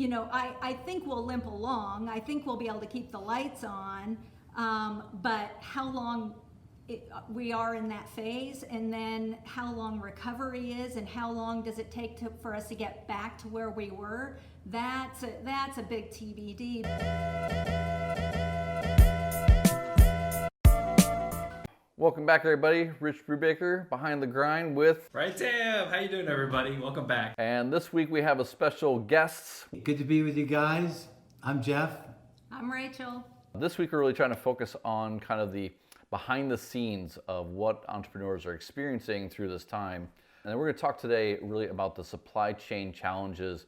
I think we'll limp along. I think we'll be able to keep the lights on, but how long we are in that phase, and then how long recovery is, and how long does it take for us to get back to where we were, that's a big TBD. Welcome back, everybody. Rich Brubaker, Behind the Grind with... Right, Tam. How you doing, everybody? Welcome back. And this week we have a special guest. Good to be with you guys. I'm Jeff. I'm Rachel. This week we're really trying to focus on kind of the behind the scenes of what entrepreneurs are experiencing through this time. And we're going to talk today really about the supply chain challenges,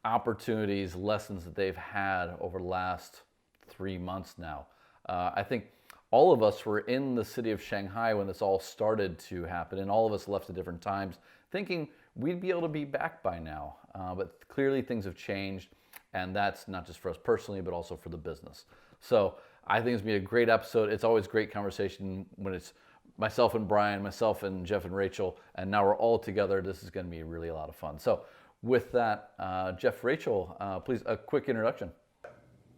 opportunities, lessons that they've had over the last 3 months now. I think all of us were in the city of Shanghai when this all started to happen, and all of us left at different times thinking we'd be able to be back by now. But clearly things have changed, and that's not just for us personally, but also for the business. So I think it's going to be a great episode. It's always great conversation when it's myself and Brian, myself and Jeff and Rachel, and now we're all together. This is going to be really a lot of fun. So with that, Jeff, Rachel, please, a quick introduction.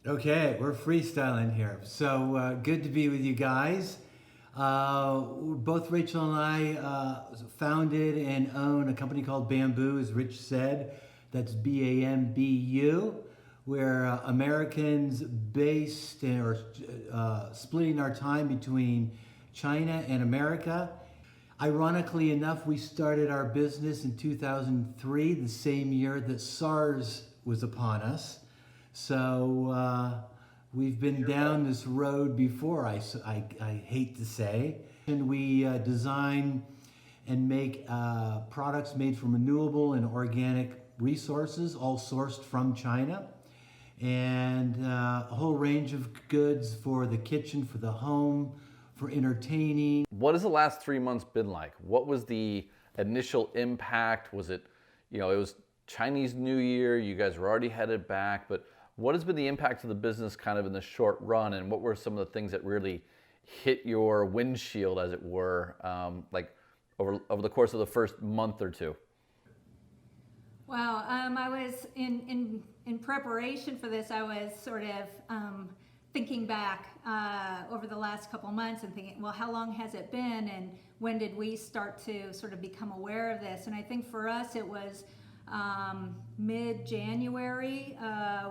Okay, we're freestyling here. So good to be with you guys. Both Rachel and I founded and own a company called Bambu, as Rich said. That's Bambu. We're Americans based or splitting our time between China and America. Ironically enough, we started our business in 2003, the same year that SARS was upon us. So we've been down this road before, I hate to say. And we design and make products made from renewable and organic resources, all sourced from China. And a whole range of goods for the kitchen, for the home, for entertaining. What has the last 3 months been like? What was the initial impact? Was it, it was Chinese New Year, you guys were already headed back, but what has been the impact of the business kind of in the short run, and what were some of the things that really hit your windshield, as it were, like over the course of the first month or two? Wow, I was in preparation for this. I was sort of thinking back over the last couple months and thinking, well, how long has it been, and when did we start to sort of become aware of this? And I think for us it was mid-January.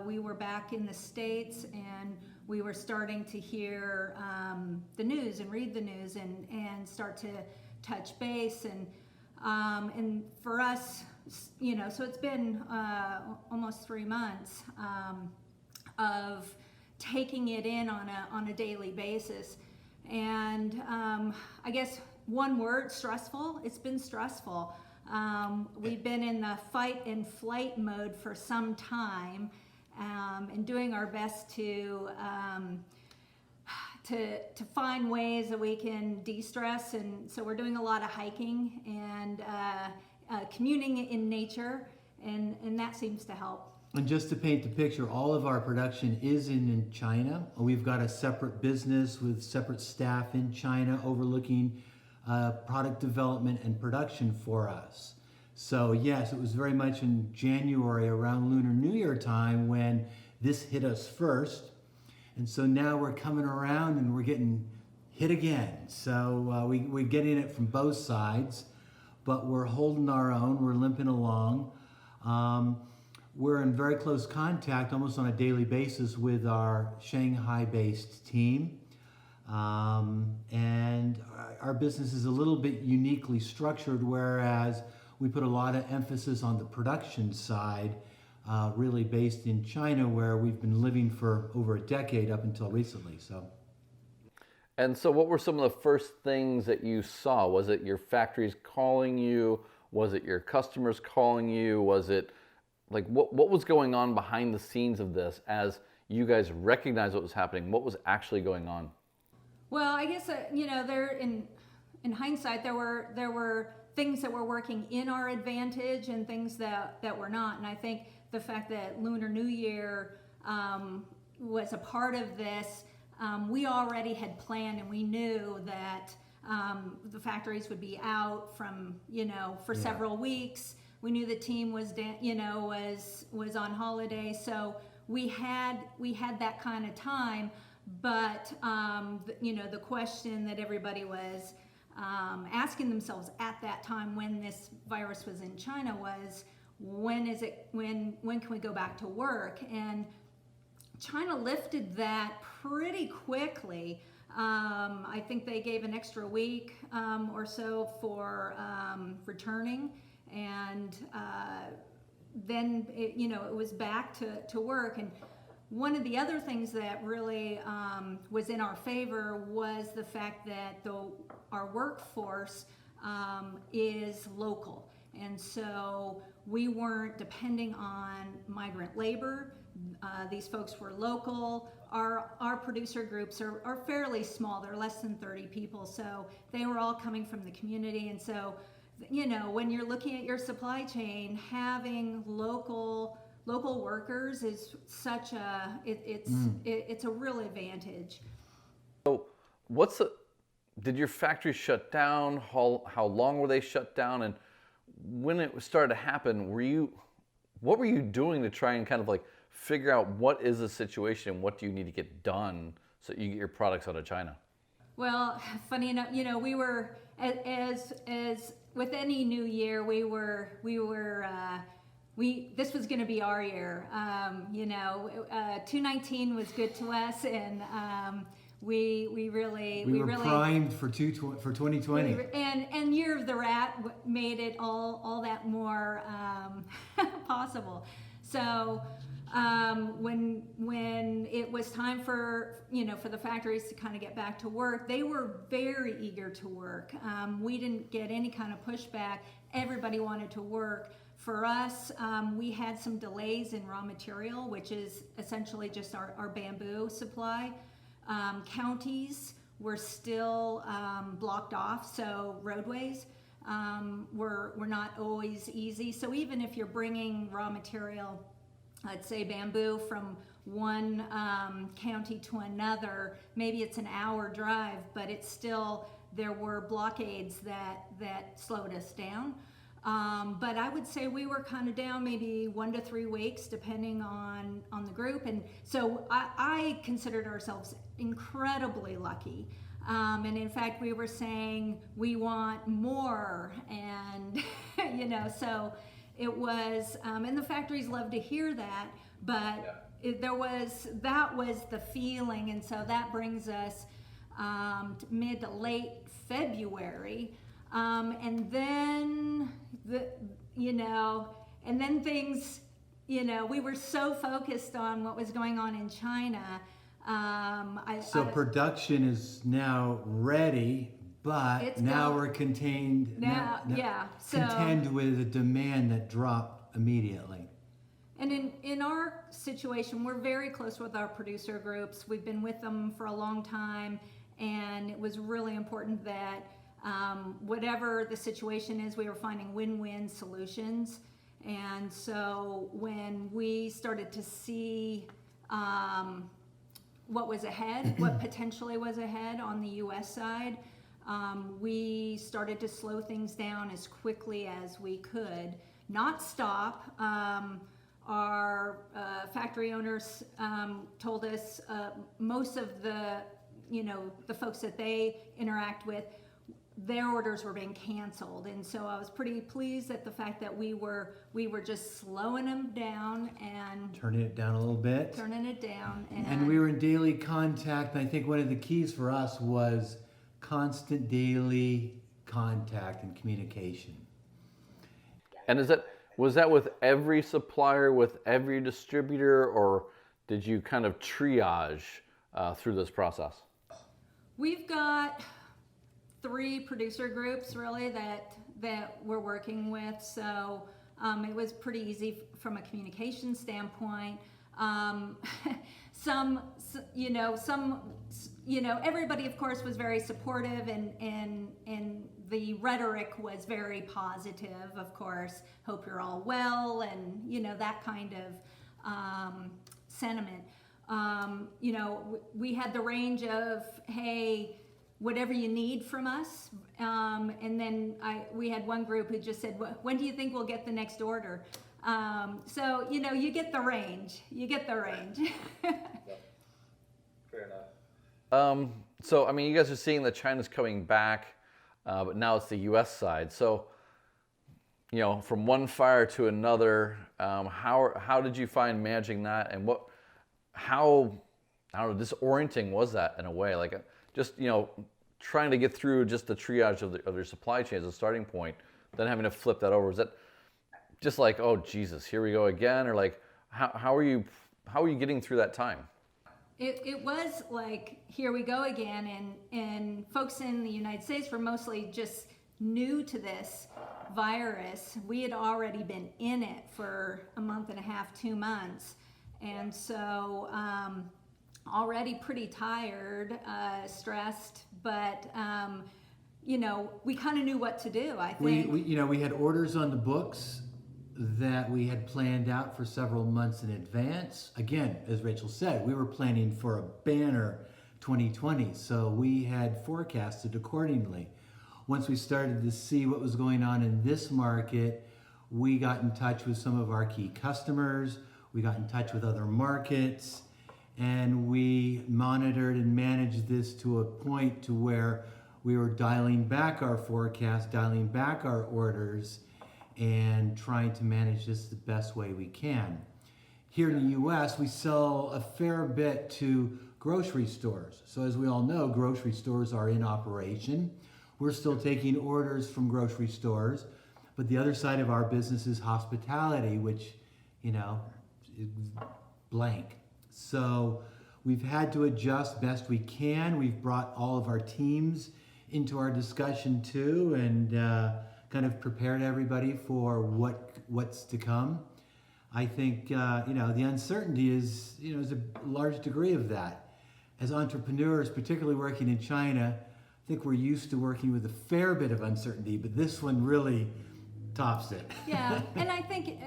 We were back in the States, and we were starting to hear the news and read the news and start to touch base, and for us, so it's been almost 3 months of taking it in on a daily basis. And I guess one word, stressful. It's been stressful. We've been in the fight and flight mode for some time, and doing our best to find ways that we can de-stress. And so we're doing a lot of hiking and communing in nature, and that seems to help. And just to paint the picture, all of our production is in China. We've got a separate business with separate staff in China overlooking product development and production for us. So yes, it was very much in January around Lunar New Year time when this hit us first. And so now we're coming around and we're getting hit again. So we're getting it from both sides, but we're holding our own, we're limping along. We're in very close contact almost on a daily basis with our Shanghai-based team. And our business is a little bit uniquely structured, whereas we put a lot of emphasis on the production side, really based in China, where we've been living for over a decade up until recently. And so what were some of the first things that you saw? Was it your factories calling you? Was it your customers calling you? Was it like, what was going on behind the scenes of this as you guys recognized what was happening? What was actually going on? Well, I guess there in hindsight there were things that were working in our advantage and things that were not. And I think the fact that Lunar New Year was a part of this, we already had planned, and we knew that the factories would be out from for several weeks. We knew the team was was on holiday, so we had that kind of time. But the question that everybody was asking themselves at that time when this virus was in China was, when can we go back to work? And China lifted that pretty quickly. I think they gave an extra week or so for returning, and then it was back to work. And one of the other things that really was in our favor was the fact that our workforce is local, and so we weren't depending on migrant labor. These folks were local. Our producer groups are fairly small. They're less than 30 people, so they were all coming from the community. And so, when you're looking at your supply chain, having local workers is such it's a real advantage. So, did your factory shut down? How long were they shut down? And when it started to happen, what were you doing to try and kind of like figure out what is the situation and what do you need to get done so you get your products out of China? Well, funny enough, we were as with any new year, this was going to be our year. 2019 was good to us, and we were primed for 2020. And Year of the Rat made it all that more possible. So when it was time for the factories to kind of get back to work, they were very eager to work. We didn't get any kind of pushback. Everybody wanted to work. For us, we had some delays in raw material, which is essentially just our bamboo supply. Counties were still blocked off, so roadways were not always easy. So even if you're bringing raw material, let's say bamboo, from one county to another, maybe it's an hour drive, but it's still, there were blockades that slowed us down. But I would say we were kind of down maybe 1 to 3 weeks, depending on the group. And so I considered ourselves incredibly lucky. And in fact, we were saying we want more, and so it was, and the factories love to hear that, but that was the feeling. And so that brings us mid to late February. And then things, we were so focused on what was going on in China. Production is now ready, but now we're contained. Contend with the demand that dropped immediately. And in our situation, we're very close with our producer groups. We've been with them for a long time, and it was really important that whatever the situation is, we were finding win-win solutions. And so when we started to see what was ahead, what potentially was ahead on the U.S. side, we started to slow things down as quickly as we could, not stop. Our factory owners told us most of the folks that they interact with, their orders were being canceled. And so I was pretty pleased at the fact that we were just slowing them down and turning it down a little bit. And we were in daily contact. And I think one of the keys for us was constant daily contact and communication. And was that with every supplier, with every distributor, or did you kind of triage through this process? We've got 3 producer groups really that we're working with, so it was pretty easy from a communication standpoint. Everybody of course was very supportive, and the rhetoric was very positive, of course. Hope you're all well, and that kind of sentiment. We had the range of, hey, whatever you need from us. And then we had one group who just said, when do you think we'll get the next order? So, you get the range. You get the range. Fair enough. So, I mean, you guys are seeing that China's coming back, but now it's the U.S. side. So, from one fire to another, how did you find managing that, and how, I don't know, disorienting was that in a way? Like, just, trying to get through just the triage of your supply chain as a starting point, then having to flip that over. Was that just like, oh, Jesus, here we go again? Or like, how are you getting through that time? It was like, here we go again, and folks in the United States were mostly just new to this virus. We had already been in it for a month and a half, 2 months, and so already pretty tired, stressed, but we kind of knew what to do. I think we had orders on the books that we had planned out for several months in advance. Again, as Rachel said, we were planning for a banner 2020, so we had forecasted accordingly. Once we started to see what was going on in this market, we got in touch with some of our key customers, we got in touch with other markets, and we monitored and managed this to a point to where we were dialing back our forecast, dialing back our orders, and trying to manage this the best way we can. Here in the US, we sell a fair bit to grocery stores. So as we all know, grocery stores are in operation. We're still taking orders from grocery stores, but the other side of our business is hospitality, which, is blank. So we've had to adjust best we can. We've brought all of our teams into our discussion too, and kind of prepared everybody for what's to come. I think the uncertainty is a large degree of that. As entrepreneurs, particularly working in China, I think we're used to working with a fair bit of uncertainty, but this one really tops it. Yeah, and I think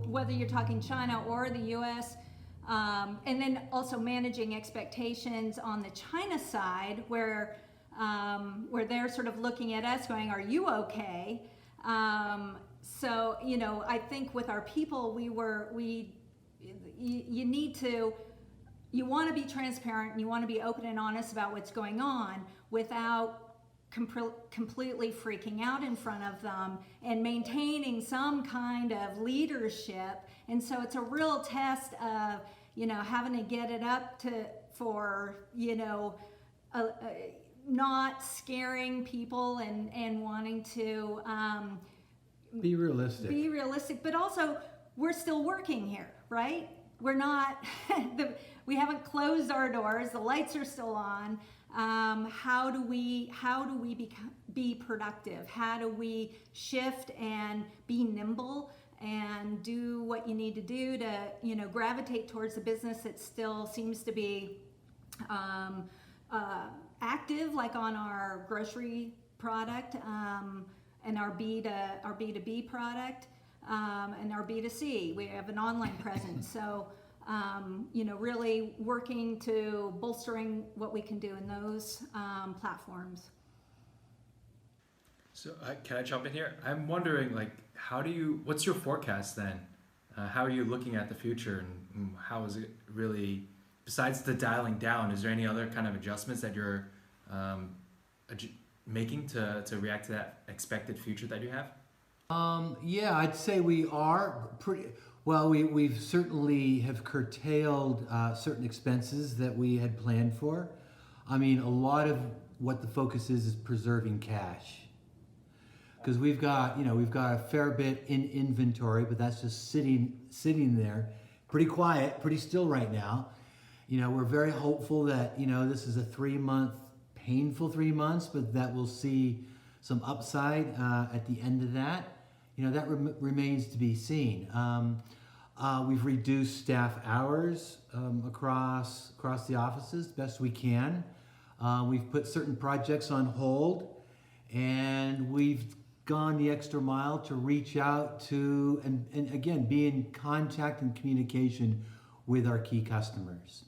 whether you're talking China or the U.S., and then also managing expectations on the China side, where they're sort of looking at us going, are you okay? So, I think with our people, you want to be transparent and you want to be open and honest about what's going on without completely freaking out in front of them and maintaining some kind of leadership. And so it's a real test of, having to get it up for not scaring people and wanting to be realistic, but also we're still working here, right? We're not we haven't closed our doors, the lights are still on. How do we be productive? How do we shift and be nimble and do what you need to do to gravitate towards the business that still seems to be active, like on our grocery product, and our B2B product, and our B2C. We have an online presence, so really working to bolstering what we can do in those platforms. So can I jump in here? I'm wondering, what's your forecast then? How are you looking at the future, and how is it really, besides the dialing down, is there any other kind of adjustments that you're making to react to that expected future that you have? Yeah, I'd say we are pretty well. We've certainly have curtailed certain expenses that we had planned for. I mean, a lot of what the focus is preserving cash, because we've got a fair bit in inventory, but that's just sitting there, pretty quiet, pretty still right now. We're very hopeful that this is a 3-month painful 3 months, but that we'll see some upside at the end of that. That remains to be seen. We've reduced staff hours across the offices best we can. We've put certain projects on hold, and we've gone the extra mile to reach out to and again be in contact and communication with our key customers.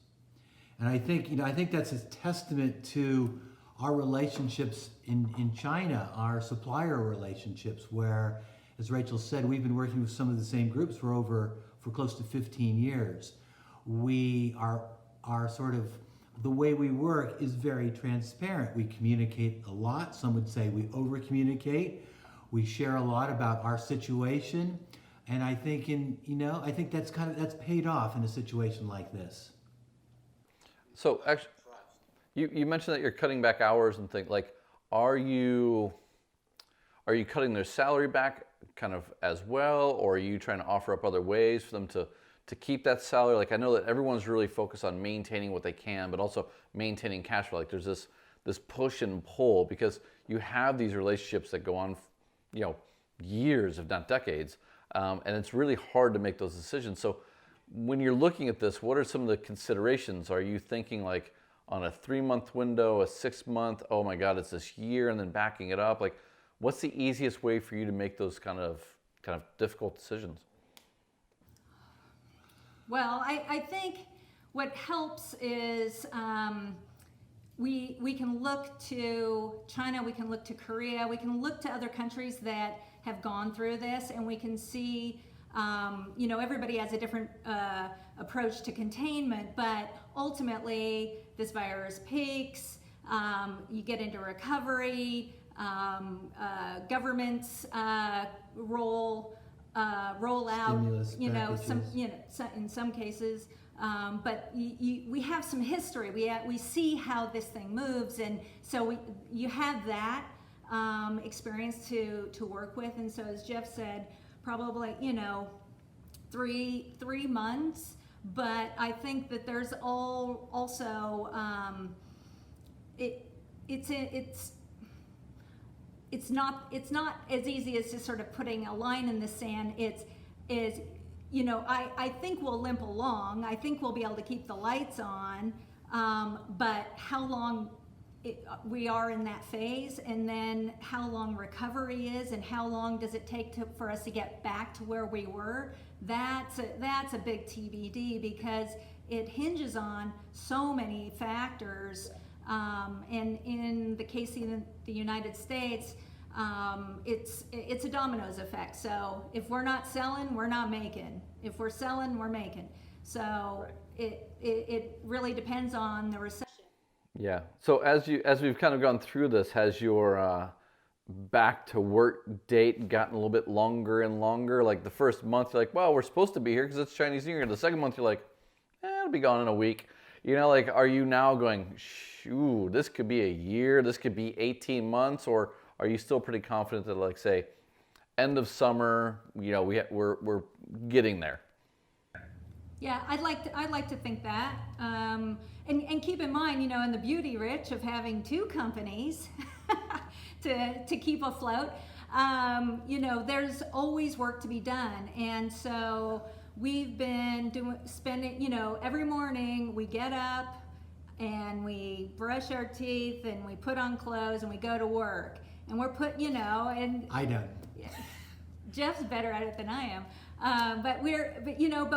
And I think that's a testament to our relationships in China, our supplier relationships, where, as Rachel said, we've been working with some of the same groups for close to 15 years. We are sort of, the way we work is very transparent. We communicate a lot. Some would say we over communicate. We share a lot about our situation. And I think I think that's paid off in a situation like this. So actually, you mentioned that you're cutting back hours and things. Like, are you cutting their salary back kind of as well, or are you trying to offer up other ways for them to keep that salary? Like, I know that everyone's really focused on maintaining what they can, but also maintaining cash flow. Like, there's this push and pull because you have these relationships that go on, years, if not decades, and it's really hard to make those decisions. So when you're looking at this, what are some of the considerations? Are you thinking like on a 3-month window, a 6-month, oh my God, it's this year, and then backing it up? Like, what's the easiest way for you to make those kind of difficult decisions? Well, I think what helps is we can look to China, we can look to Korea, we can look to other countries that have gone through this, and we can see, everybody has a different approach to containment, but ultimately this virus peaks, you get into recovery, governments roll out, Stimulus in some cases, but we have some history. We see how this thing moves, and so you have that experience to work with. And so, as Jeff said, probably 3 months. But I think that there's also it's not as easy as just sort of putting a line in the sand. I think we'll limp along. I think we'll be able to keep the lights on, but how long we are in that phase, and then how long recovery is, and how long does it take for us to get back to where we were, that's a big TBD, because it hinges on so many factors. And in the case of the United States, it's a dominoes effect. So if we're not selling, we're not making. If we're selling, we're making. So it really depends on the recession. Yeah. So as we've kind of gone through this, has your back to work date gotten a little bit longer and longer? Like the first month, you're like, well, we're supposed to be here because it's Chinese New Year. The second month, you're like, it'll be gone in a week. Like, are you now going, shoo, this could be a year, this could be 18 months, or are you still pretty confident that, like, say, end of summer, we're getting there? Yeah, I'd like to think that, and keep in mind, in the beauty, Rich, of having 2 companies to keep afloat, there's always work to be done, and so we've been spending, every morning we get up and we brush our teeth and we put on clothes and we go to work, and we're and I don't. Jeff's better at it than I am. But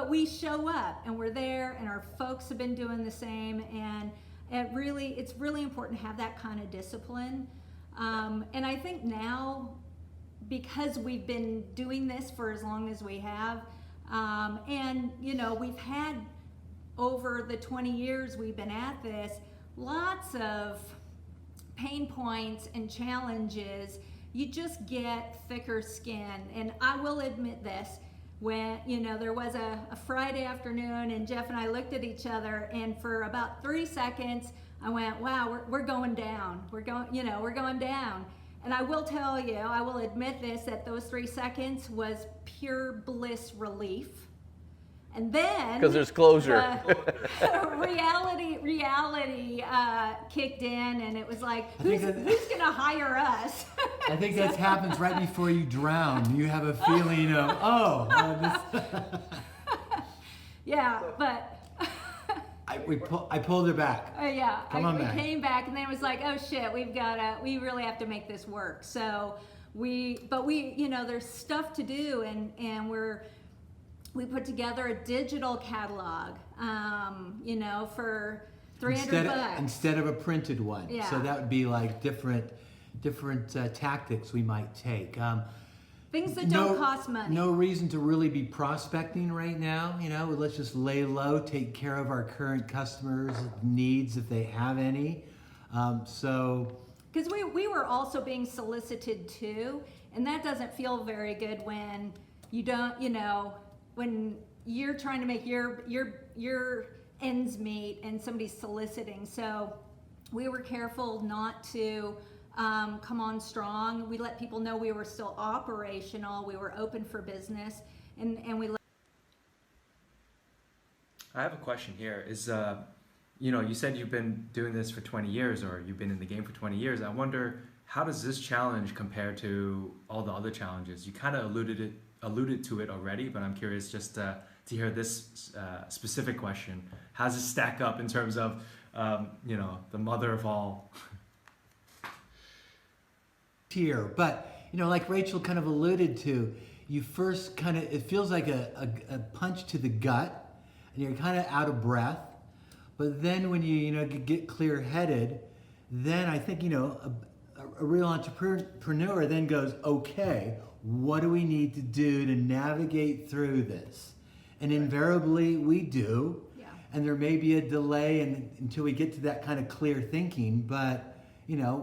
we show up and we're there, and our folks have been doing the same, and it's really important to have that kind of discipline. And I think now, because we've been doing this for as long as we have, and we've had, over the 20 years we've been at this, lots of pain points and challenges. You just get thicker skin. And I will admit this, when there was a Friday afternoon and Jeff and I looked at each other, and for about 3 seconds I went, wow, we're going down. We're going down. And I will tell you, I will admit this, that those 3 seconds was pure bliss relief. And then, because there's closure, reality kicked in, and it was like, who's gonna hire us? I think that happens right before you drown. You have a feeling of, yeah, but I pulled her back. Yeah, we came back, and then it was like, oh shit, we really have to make this work. So there's stuff to do, and we put together a digital catalog, $300. Instead of a printed one. Yeah. So that would be like different tactics we might take. Things that don't cost money. No reason to really be prospecting right now. Let's just lay low, take care of our current customers' needs if they have any. Because we were also being solicited too, and that doesn't feel very good when you don't, when you're trying to make your ends meet and somebody's soliciting. So we were careful not to come on strong. We let people know we were still operational, we were open for business, and we let. I have a question here. You said you've been doing this for 20 years, or you've been in the game for 20 years. I wonder, how does this challenge compare to all the other challenges? You kind of alluded to it already, but I'm curious just to hear this specific question. How does it stack up in terms of, the mother of all? Here, but like Rachel kind of alluded to, you first it feels like a punch to the gut, and you're kind of out of breath. But then when you get clear-headed, then I think a real entrepreneur then goes, okay, what do we need to do to navigate through this? And invariably we do. Yeah. And there may be a delay until we get to that kind of clear thinking, but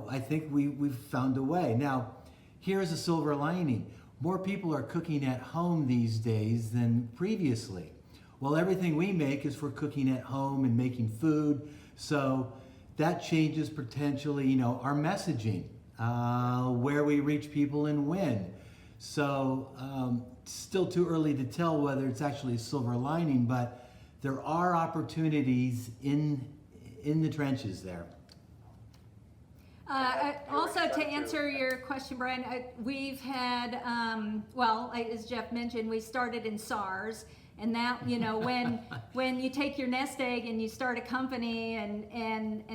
I think we've found a way. Now, here's a silver lining. More people are cooking at home these days than previously. Well, everything we make is for cooking at home and making food. So that changes potentially, our messaging, where we reach people and when. So still too early to tell whether it's actually a silver lining, but there are opportunities in the trenches there. Also, to answer your question, Brian, we've had, as Jeff mentioned, we started in SARS, and that, when you take your nest egg and you start a company, and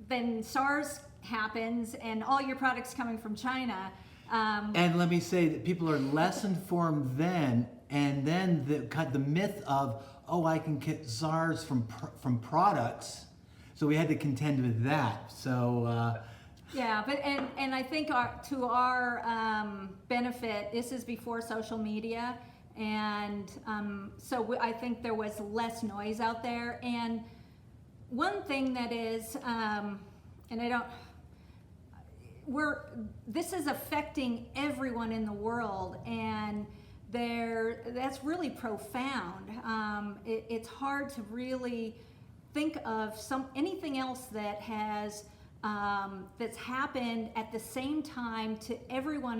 then SARS happens, and all your products coming from China. And let me say that people are less informed then, and then the myth of, I can get SARS from products. So we had to contend with that. So yeah, but and I think to our benefit, this is before social media, and so I think there was less noise out there. And one thing that is, this is affecting everyone in the world, and that's really profound. It's hard to really think of anything else that has that's happened at the same time to everyone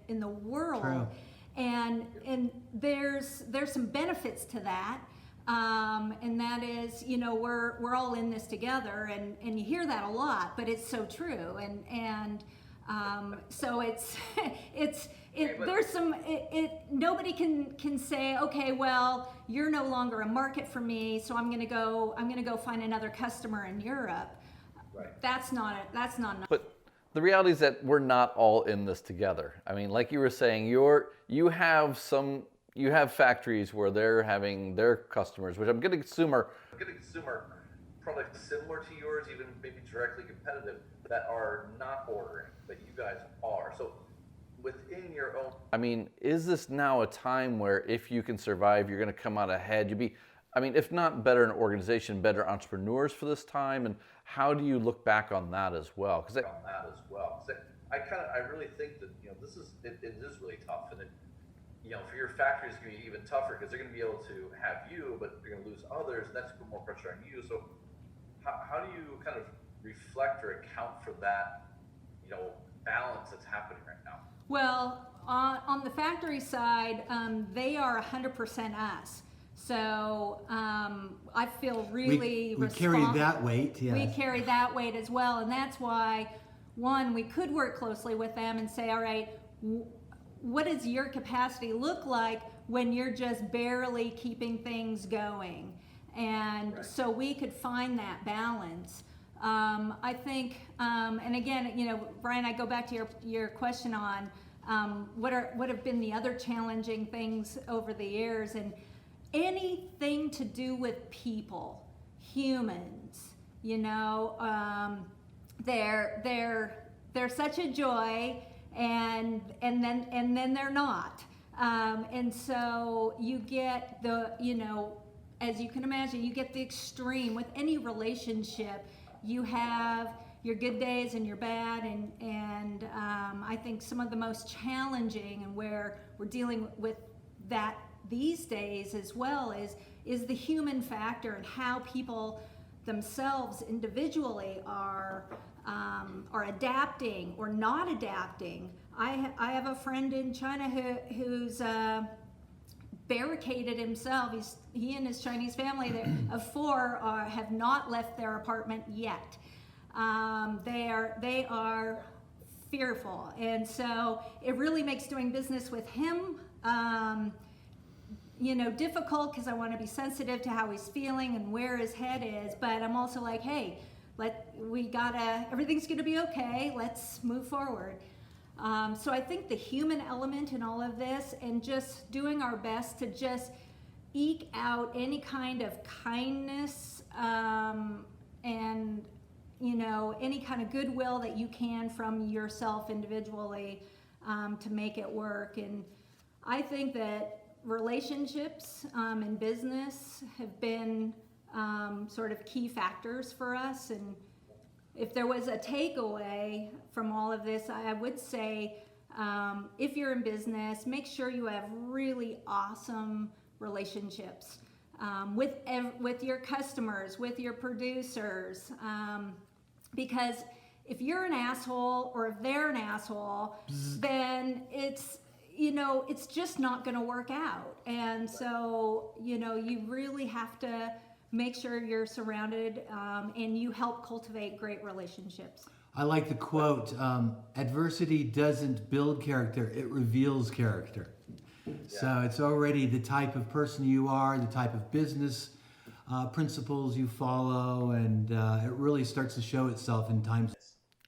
in the world. True. And there's some benefits to that, and that is, we're all in this together, and you hear that a lot, but it's so true, and so nobody can say, okay, well, you're no longer a market for me, so I'm gonna go find another customer in Europe. Right. That's not enough. But the reality is that we're not all in this together. I mean, like you were saying, you have factories where they're having their customers, which I'm getting consumer products similar to yours, even maybe directly competitive, that are not ordering, but you guys are. So within your own, I mean, is this now a time where if you can survive, you're going to come out ahead? You'd be, if not better an organization, better entrepreneurs for this time? And how do you look back on that as well? Because I really think that it is really tough, and for your factories it's going to be even tougher because they're going to be able to have you, but they're going to lose others, and that's put more pressure on you. So how do you kind of reflect or account for that, balance that's happening right now? Well, on the factory side, they are 100% us. So I feel really we carry that weight. Yes. We carry that weight as well, and that's why, one, we could work closely with them and say, all right, what does your capacity look like when you're just barely keeping things going? And right. So we could find that balance. I think, and again, Brian, I go back to your question on what have been the other challenging things over the years, and anything to do with people humans. You know, they're such a joy, and then they're not. And so you get the, you know, as you can imagine, you get the extreme with any relationship. You have your good days and your bad, and I think some of the most challenging, and where we're dealing with that these days as well, is the human factor, and how people themselves individually are adapting or not adapting. I have a friend in China who's barricaded himself. He and his Chinese family of 4 have not left their apartment yet. They are fearful, and so it really makes doing business with him you know, difficult, because I want to be sensitive to how he's feeling and where his head is, but I'm also like, hey, everything's gonna be okay, let's move forward. So I think the human element in all of this, and just doing our best to just eke out any kind of kindness, and, you know, any kind of goodwill that you can from yourself individually, to make it work. And I think that relationships in business have been sort of key factors for us. And if there was a takeaway from all of this, I would say, if you're in business, make sure you have really awesome relationships with your customers, with your producers, because if you're an asshole, or if they're an asshole, then it's, you know, it's just not going to work out. And so, you know, you really have to make sure you're surrounded, and you help cultivate great relationships. I like the quote, adversity doesn't build character, it reveals character. Yeah. So it's already the type of person you are, the type of business principles you follow, and it really starts to show itself in times.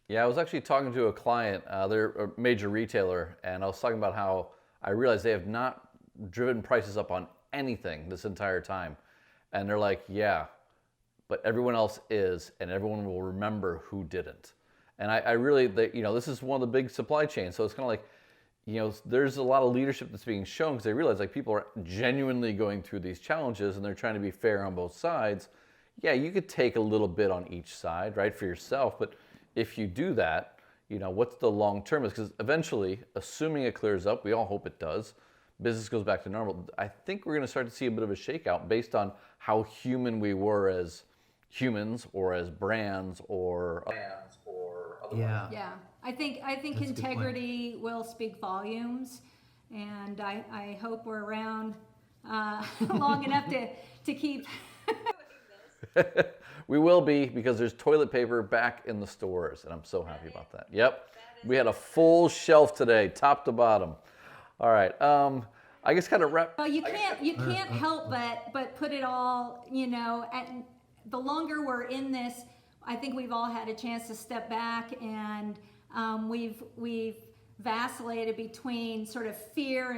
Yeah, I was actually talking to a client, they're a major retailer, and I was talking about how I realized they have not driven prices up on anything this entire time. And they're like, yeah, but everyone else is, and everyone will remember who didn't. And I really, you know, this is one of the big supply chains, so it's kind of like, you know, there's a lot of leadership that's being shown, because they realize, like, people are genuinely going through these challenges, and they're trying to be fair on both sides. Yeah, you could take a little bit on each side, right, for yourself, but if you do that, you know, what's the long term is, because eventually, assuming it clears up, we all hope it does, business goes back to normal, I think we're going to start to see a bit of a shakeout based on how human we were as humans, or as brands, or Yeah. Yeah, I think integrity will speak volumes, and I hope we're around long enough to keep. We will be, because there's toilet paper back in the stores, and I'm so happy about that. Yep, we had a full shelf today, top to bottom. All right, I guess kind of wrap. Well, you can't help but put it all, you know, and the longer we're in this, I think we've all had a chance to step back, and we've vacillated between sort of fear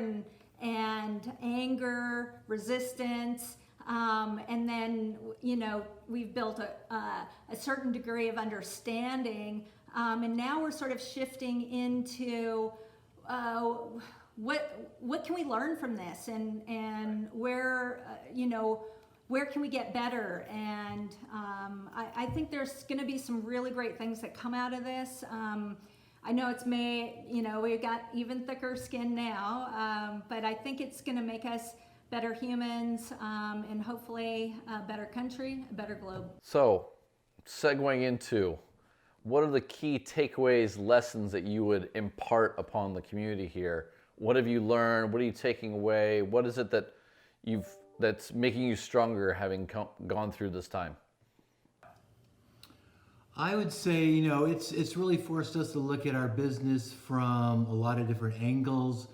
and anger, resistance. And then, you know, we've built a certain degree of understanding, and now we're sort of shifting into what can we learn from this, and where, you know, where can we get better? And I think there's going to be some really great things that come out of this. I know it's you know, we've got even thicker skin now, but I think it's going to make us better humans, and hopefully a better country, a better globe. So, segueing into, what are the key takeaways, lessons that you would impart upon the community here? What have you learned? What are you taking away? What is it that that's making you stronger, having gone through this time? I would say, you know, it's really forced us to look at our business from a lot of different angles.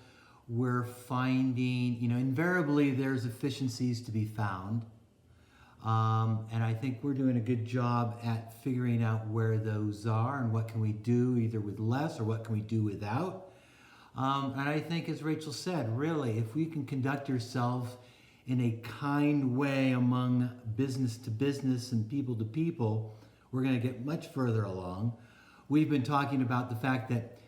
We're finding, you know, invariably there's efficiencies to be found. And I think we're doing a good job at figuring out where those are, and what can we do either with less, or what can we do without. And I think, as Rachel said, really, if we can conduct ourselves in a kind way among business to business and people to people, we're going to get much further along. We've been talking about the fact that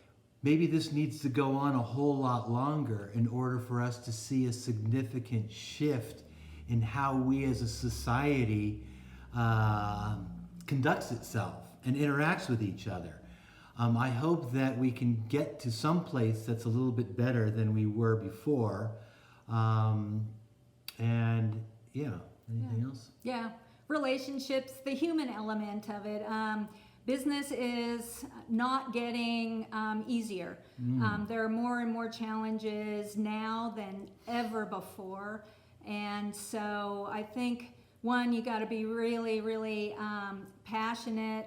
maybe this needs to go on a whole lot longer in order for us to see a significant shift in how we as a society conducts itself and interacts with each other. I hope that we can get to some place that's a little bit better than we were before. And yeah, anything else? Yeah, relationships, the human element of it. Business is not getting easier. There are more and more challenges now than ever before. And so I think, one, you got to be really, really passionate,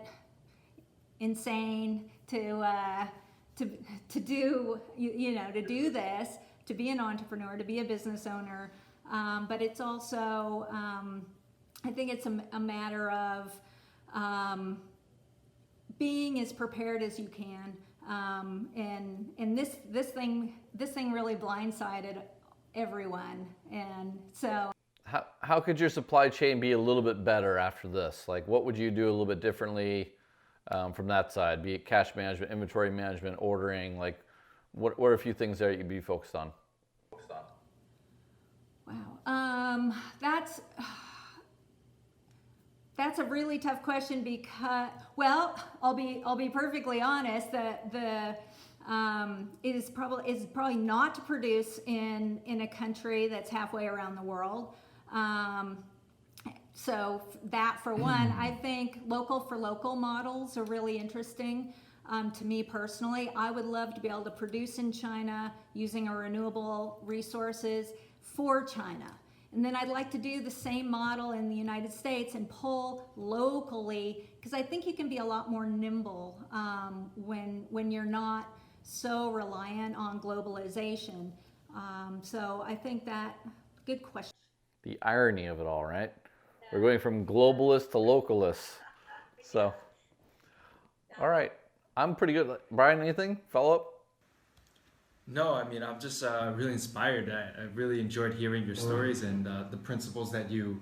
insane to do, to do this, to be an entrepreneur, to be a business owner. But it's also, I think it's a matter of being as prepared as you can. And this thing really blindsided everyone. And so How could your supply chain be a little bit better after this? Like, what would you do a little bit differently from that side? Be it cash management, inventory management, ordering. Like, what are a few things there you'd be focused on? Wow, that's a really tough question because, well, I'll be perfectly honest. It is probably not to produce in a country that's halfway around the world. So that for one, I think local for local models are really interesting. To me personally, I would love to be able to produce in China using our renewable resources for China. And then I'd like to do the same model in the United States and pull locally, because I think you can be a lot more nimble when you're not so reliant on globalization. So I think that, good question. The irony of it all, right? We're going from globalists to localists. So, all right. I'm pretty good. Brian, anything? Follow up? No, I mean, I'm just really inspired. I really enjoyed hearing your stories and the principles that you're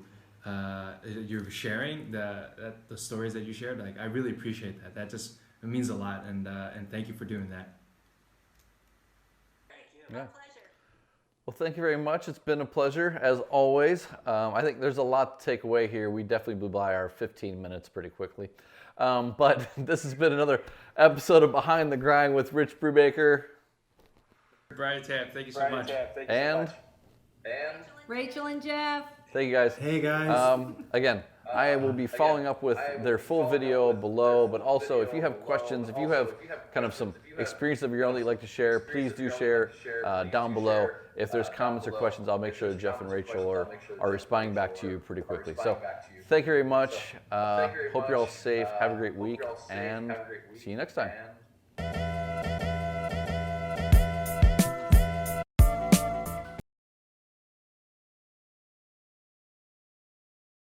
sharing, the stories that you shared. Like, I really appreciate that. It means a lot, and thank you for doing that. Thank you. Yeah. My pleasure. Well, thank you very much. It's been a pleasure, as always. I think there's a lot to take away here. We definitely blew by our 15 minutes pretty quickly. But this has been another episode of Behind the Grind with Rich Brubaker. Brian, Tam, thank you so much. And Rachel and Jeff. thank you guys. Hey guys. Again, I will be following up with their full video below, but also if you have questions, if you have kind of some experience of your own that you'd like to share, please do share down below. If there's comments or questions, I'll make sure that Jeff and Rachel are responding back to you pretty quickly. So thank you very much. Hope you're all safe. Have a great week, and see you next time.